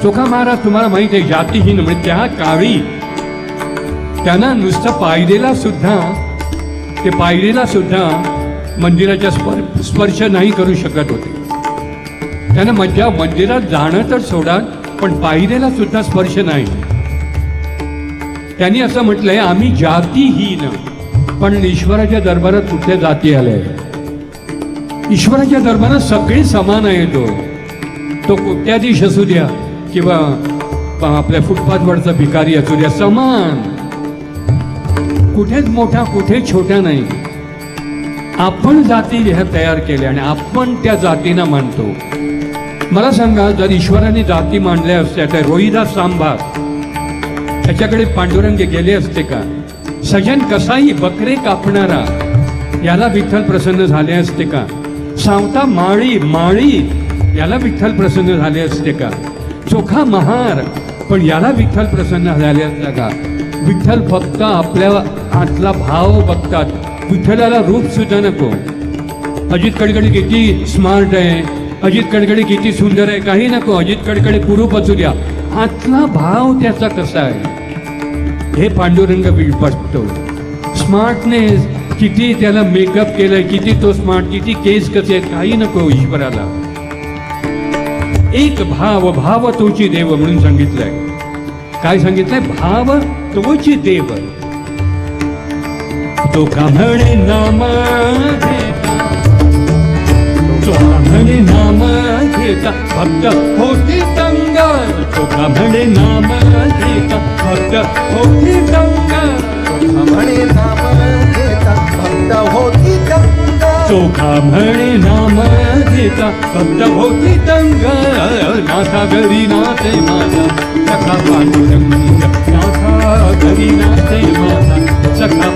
चोखा महाराज तुम्हाला माहित आहे जातीहीन म्हणजे त्या काळी त्यांना नुसतं पायरीला सुद्धा मंदिराच्या स्पर्श नाही करू शकत होते. त्यांना मंदिरात जाणं तर सोडा, पण पायरीला सुद्धा स्पर्श नाही. त्यांनी असं म्हटलंय आम्ही जातीहीन, पण ईश्वराच्या दरबारात कुठल्या जाती आल्या? ईश्वराच्या दरबारात सगळे समान आहेत. तो कोट्याधीश असू द्या किंवा आपल्या फुटपाथवरचा भिकारी असू द्या, समान. कुठेच मोठा कुठे छोटा नाही. आपण जाती ह्या तयार केल्या आणि आपण त्या जातींना मानतो. मला सांगा, जर ईश्वराने जाती मांडल्या असत्या तर रोहिदास सांभार त्याच्याकडे पांडुरंग गेले असते का? सजन कसाई बकरे कापणारा याला विठ्ठल प्रसन्न झाले असते का? सावता माळी याला विठ्ठल प्रसन्न झाले असते का? चोखा महार पण याला विठ्ठल प्रसन्न झाले असते का? विठ्ठल फक्त आपल्या आतला भाव बघतात. विठ्ठलाला रूप सुद्धा नको. अजित कडकडे किती स्मार्ट आहे, अजित कडकडे किती सुंदर आहे, काही नको. अजित कडकडे कुरूप असू द्या, आतला भाव त्याचा कसा आहे हे पांडुरंग बघतो. स्मार्टनेस किती त्याला मेकअप केलंय, किती तो स्मार्ट, किती केस कसे आहेत, काही नको ईश्वराला. एक भाव तोची देव म्हणून सांगितलंय. काय सांगितलंय? भाव तोची देव. तो का म्हणे नाम घेता, तो का म्हणे नाम घेता भक्त होती दंग. तो का म्हणे नाम घेता भक्त होती दंग. चोखा म्हणे नाम घेता भक्त होती दंग. चोखा म्हणे नाम घेता भक्त होती दंग. नाथा घरी नाते माझा सखा पांडुरंग. नाथा घरी नाते माझा सखा